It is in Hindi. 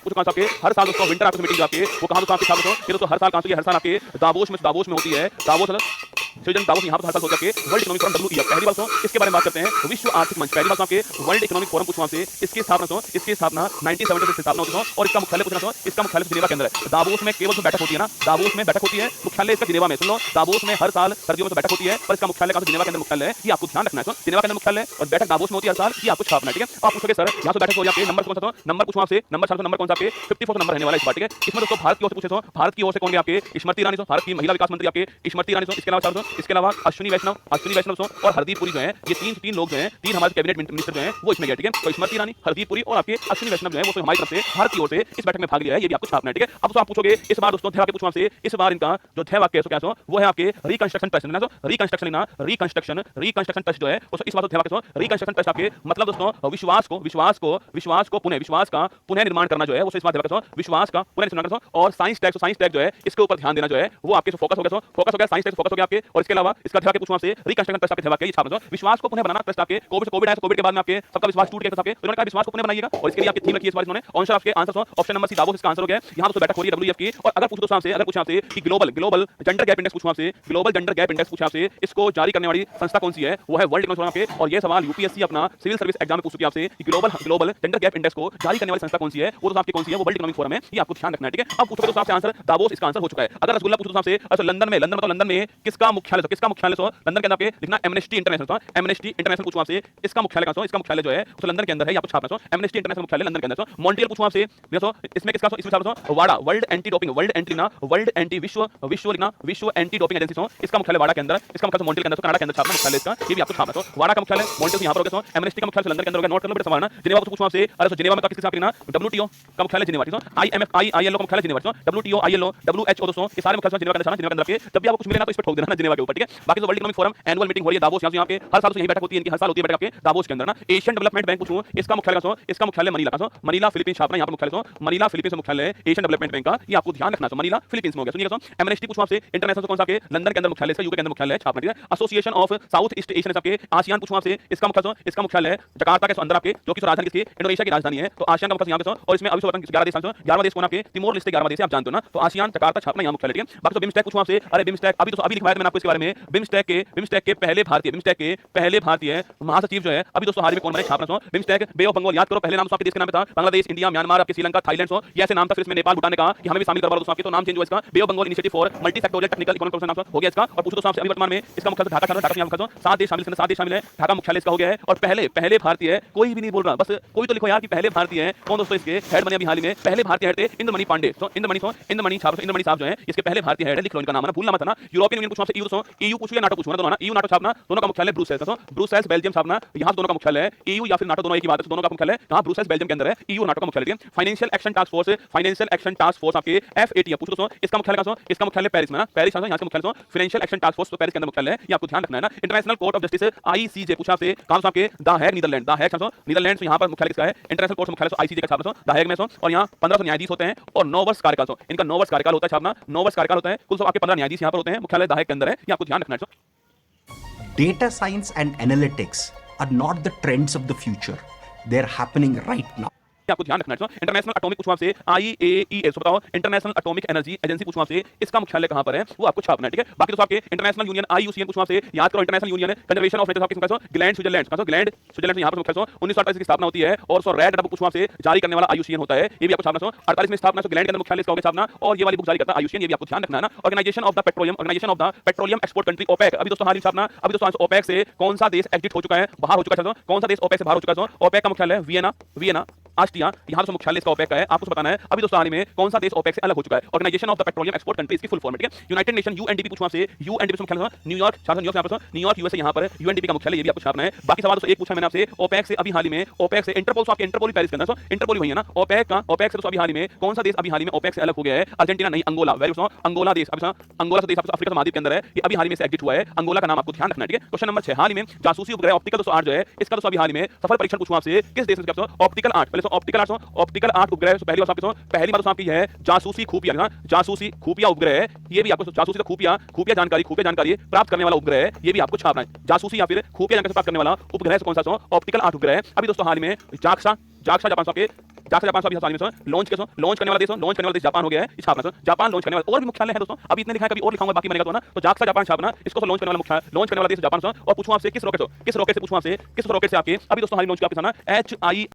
कुछ कहां आपके हर साल दोस्तों विंटर आपकी मीटिंग जो आपके वो कहां दोस्तों आपके साथ दोस्तों ये दोस्तों हर साल कहां हर साल आपके दावोस में होती है। स्विट्जरलैंड दावोस यहाँ पर हर साल होता है वर्ल्ड इकोनॉमिक फोरम WEF। पहली बात इसके बारे में बात करते हैं विश्व आर्थिक मंच। पहली बात आपके वर्ल्ड इकोनॉमिक फोरम पूछना से इसकी स्थापना 1970 से स्थापना होती है और इसका मुख्यालय पूछना इसका मुख्यालय जिनेवा के अंदर है। दावोस में केवल बैठक होती है ना, दावोस में बैठक होती है, मुख्यालय इसका जिनेवा में। सुन लो, दावोस में हर साल सर्दियों में बैठक होती है पर इसका मुख्यालय कहां जिनेवा के अंदर मुख्यालय है, ये आपको ध्यान रखना है। जिनेवा के अंदर मुख्यालय और बैठक दावोस में होती है हर साल, ये आपको छापना है। ठीक है, आप पूछोगे सर यहाँ से बैठक हो जाती है, नंबर कौन सा नंबर पूछो आपसे, नंबर कौन सा आपके 54 नंबर रहने वाला इस बात। ठीक है, इसमें दोस्तों भारत की ओर से पूछे तो भारत की ओर से कौन आपके स्मृति ईरानी, भारत की महिला विकास मंत्री आपके स्मृति ईरानी। इसके अलावा अश्विनी वैष्णव और हरदीप पुरी जो है, ये तीन लोग जो हैं, तीन हमारे कैबिनेट मिनिस्टर जो हैं वो इसमें गए। ठीक है, तो स्मृति ईरानी, हरदीप पुरी और आपके अश्विनी वैष्णव जो है वो हमारी तरफ से भारत की ओर से इस बैठक में भाग लिया है, ये भी आपको छापना है। ठीक है, अब आप पूछोगे इस बार दोस्तों ध्यान पूछो आपसे, इस बार इनका जो ध्येय वाक्य है वो है आपके रिकंस्ट्रक्शन ट्रस्ट। रिकंस्ट्रक्शन ट्रस्ट जो है इस बार रिकंस्ट्रक्शन ट्रस्ट आपके मतलब दोस्तों विश्वास का पुनः निर्माण करना जो है वो इस बार विश्वास का पुनः निर्माण करना। और साइंस टैग जो है इसके ऊपर ध्यान देना जो है वो आपके फोकस हो गया, साइंस टैग फोकस हो गया आपके। और इसके अलावा इसका ध्यान पूछना से रिकंस्ट्रक्शन ट्रस्ट आपके ध्येय छापना विश्वास को पुनः बनाना ट्रस्ट आपके। कोविड आया, कोविड के बाद में आपके सबका विश्वास टूट गया, आपके उन्होंने कहा विश्वास को पुनः बनाइएगा और इसके लिए आपकी थीम रखी है इस बार इन्होंने। आंसर आपके ऑप्शन नंबर सी दावोस इसका आंसर हो गया। यहां दोस्तों बैठक हो रही है WEF की। और अगर पूछो दोस्तों आपसे कि ग्लोबल जेंडर गैप इंडेक्स पूछा आपसे इसको जारी करने वाली संस्था कौन सी है, वो है वर्ल्ड इकोनॉमिक फोरम आपके। और ये सवाल यूपीएससी अपना सिविल सर्विस एग्जाम में पूछ चुकी है आपसे कि ग्लोबल जेंडर गैप इंडेक्स को जारी करने वाली संस्था कौन सी है, वो दोस्तों आपकी कौन सी है, वो वर्ल्ड इकोनॉमिक फोरम है, ये आपको ध्यान रखना है। ठीक है, अब पूछोगे दोस्तों आपसे आंसर दावोस इसका आंसर हो चुका है। अगर रसगुल्ला पूछो आपसे अच्छा लंदन में किसका मुख्यालय लंदन के अंदर आपके लिखना एमनेस्टी इंटरनेशनल पूछो आपसे इसका मुख्यालय जो है उस लंदन के अंदर है, आपको छापना एमनेस्टी इंटरनेशनल मुख्यालय लंदन के अंदर। मॉन्ट्रियल पूछो आपसे इसमें वाडा विश्व एंटी डोपिंग एजेंसी इसका मुख्यालय वाडा के अंदर, इसका मुख्यालय मॉन्ट्रियल के अंदर, कनाडा के अंदर छापना मुख्यालय इसका, ये भी आपको छापना। वाडा का मुख्यालय मॉन्ट्रियल यहां पर हो गया, एमनेस्टी का मुख्यालय लंदन के अंदर हो गया। नोट कर लो बेटा सवाल ना। जिनेवा को पूछो आपसे अरे जिनेवा में किसके साथ लिखना WTO का मुख्यालय जिनेवा, ठीक है, IMF का मुख्यालय जिनेवा, WTO ILO WHO दोस्तों ये सारे मुख्यालय जिनेवा के अंदर, जिनेवा के अंदर के जब भी आपको कुछ मिले ना तो इस पे ठोक देना ना जिनेवा के ऊपर। ठीक है, बाकी तो world economic forum annual meeting हो रही है दावोस, यहां पे हर साल यही बैठक होती है, इनकी हर साल होती है बैठक आपके दावोस के अंदर ना। एशियन डेवलपमेंट बैंक पूछूं इसका मुख्यालय मनीला फिलीपींस छापना, यहां पर मुख्यालय मनीला फिलीपींस मुख्यालय एशियन डेवलपमेंट बैंक का, ये आपको ध्यान रखना है। मनीला फिलीपींस में हो गया। सुनिएगा एमनेस्टी पूछूं आपसे इंटरनेशनल कौन सा के लंदन के अंदर मुख्यालय इसका, यूके के अंदर मुख्यालय छापना। ठीक है, association of south east Asian आपके आसियान पूछूं आपसे इसका मुख्यालय जकार्ता के अंदर आपके, जो कि राजधानी किसकी इंडोनेशिया की राजधानी है। तो आसियान का मुख्यालय यहां पे और इसमें अभी 11 देश 11वां देश कौन आपके तिमोर लेस्टे 11वां देश आप जानते हो ना, तो आसियान जकार्ता छापना यहां मुख्यालय। ठीक है, बाकी तो बिम्स्टेक पूछूं आपसे अरे बिम्स्टेक अभी लिखवाया मैंने आपको इसके बारे में। बिम्स्टेक के पहले भारतीय महासचिव जो है अभी दोस्तों हाल में कौन बने छापना। बिम्स्टेक बे ऑफ बंगाल याद करो, पहले नाम आपके देश के नाम पे था बांग्लादेश, इंडिया, म्यांमार, आपके श्रीलंका, थाईलैंड ये ऐसे नाम था। फिर इसमें नेपाल, भूटान ने कहा कि हमें भी शामिल करवा लो दोस्तों आपके, तो नाम चेंज हुआ इसका bay of Bengal initiative for multi sectoral technical economic नाम हो गया इसका। और पूछो दोस्तों आपसे अभी वर्तमान में इसका मुख्यालय ढाका छापना, ढाका मुख्यालय 7 देश शामिल है, ढाका मुख्यालय इसका हो गया है। और पहले भारतीय कोई भी नहीं बोल रहा, बस कोई तो लिखो यार कि पहले भारतीय है कौन दोस्तों, इसके हेड बने अभी हाल में, पहले भारतीय हेड थे इंद्रमणि पांडे। तो इंद्रमणि साहब जो है इसके पहले भारतीय हेड है, लिख लो इनका नाम ना, भूलना मत ना। यूरोपियन यूनियन पूछो आपसे EU पूछो या नाटो पूछो ना, दोनों ना EU नाटो छापना, दोनों का मुख्यालय ब्रुसेल्स बेल्जियम छापना, यहां दोनों का मुख्यालय है। EU या फिर नाटो दोनों एक ही बात है, दोनों का मुख्यालय कहां ब्रुसेल्स बेल्जियम के अंदर है, EU नाटो का मुख्यालय। फाइनेंशियल एक्शन टास्क फोर्स आपके FATF पूछो दोस्तों इसका मुख्यालय पेरिस में ना, पेरिस यहां का मुख्यालय फाइनेंशियल एक्शन टास्क फोर्स तो पेरिस के अंदर मुख्यालय है, ये आपको ध्यान रखना है ना। International court of justice ICJ पूछा आपसे कहां आपके द हेग नीदरलैंड यहां पर मुख्यालय किसका है, इंटरनेशनल कोर्ट मुख्यालय ICJ का छापना द हेग में। और यहां 1500 न्यायाधीश होते हैं और 9 वर्ष कार्यकाल, इनका 9 वर्ष कार्यकाल होता है छापना, 9 वर्ष कार्यकाल होता है कुल। आपके 15 न्यायाधीश यहां पर होते हैं, मुख्यालय द हेग के अंदर है, ये आपको ध्यान रखना है। Data science and analytics are not the trends of the future. They're happening right now. आपको ध्यान रखना है। इंटरनेशनल एटॉमिक पूछो आपसे IAEA बताओ, इंटरनेशनल एटॉमिक एनर्जी एजेंसी पूछो आपसे इसका मुख्यालय कहां पर है, वो आपको छापना है। ठीक है, बाकी तो आपके इंटरनेशनल यूनियन IUCN पूछो आपसे, याद करो international union conservation of nature आपके ग्लैंड स्विट्जरलैंड यहां पर मुख्यालय 1948 की स्थापना होती है। और सो रेड बुक पूछो आपसे जारी करने वाला IUCN होता है, ये भी आपको छापना। 48 में स्थापना ग्लैंड के अंदर मुख्यालय इसका होगा छापना, और ये वाली बुक जारी करता है IUCN, ये भी आपको ध्यान रखना है ना। Organisation of the petroleum export country OPEC, अभी दोस्तों हाल ही छापना। अभी दोस्तों OPEC से कौन सा देश एग्जिट हो चुका है, बाहर हो चुका है, कौन सा देश OPEC से बाहर हो चुका है। OPEC का मुख्यालय वियना ऑस्ट्रिया, यहां से मुख्यालय इसका OPEC का है, आपको बताना है। अभी दोस्तों हाल में कौन सा देश OPEC से अलग हो चुका है, organisation of the petroleum export country इसकी फुल फॉर्म है। ठीक है, यूनाइटेड नेशन UNDP पूछो आपसे, UNDP से मुख्यालय न्यूयॉर्क USA यहां पर UNDP का मुख्यालय, ये भी आपको छापना है। बाकी सवाल दोस्तों एक पूछा मैंने आपसे OPEC से अभी हाल में OPEC से इंटरपोल, आपके इंटरपोल पेरिस के अंदर, इंटरपोल वही है ना OPEC से दोस्तों अभी हाल में कौन सा देश अभी हाल में OPEC से अलग हो गया है, अर्जेंटीना नहीं, अंगोला। अंगोला देश, अंगोला देश अफ्रीका महाद्वीप के अंदर है, ये अभी हाल में से एग्जिट हुआ है, अंगोला का नाम आपको ध्यान रखना है। ठीक है, क्वेश्चन नंबर 6 हाल में जासूसी उपग्रह ऑप्टिकल दोस्तों 8 जो है इसका दोस्तों अभी हाल में सफल परीक्षण पूछूं आपसे किस देश में ऑप्टिकल 8 ऑप्टिकल आर्ट उपग्रह पहली बात आपके पहली बात आपकी है जासूसी खुफिया जासूसी खुफिया उपग्रह ये भी आपको जासूसी से खुफिया जानकारी प्राप्त करने वाला उपग्रह ये भी आपको छापना है जासूसी या फिर खुफिया जानकारी प्राप्त करने वाला उपग्रह कौन सा ऑप्टिकल आर्ट उपग्रह अभी दोस्तों हाल में जाक्सा जापान लॉन्च करने वाला देश जापान हो गया है इस छापना जापान लॉन्च करने वाला और भी मुख्यालय है दोस्तों अभी इतने लिखा है कभी और लिखाऊंगा बाकी बनेगा तो ना तो जाक्सा जापान छापना इसको लॉन्च करने वाला देश जापान और पूछूं आपसे किस रॉकेट से आपके अभी दोस्तों हाल लॉन्च किया आपके एच आई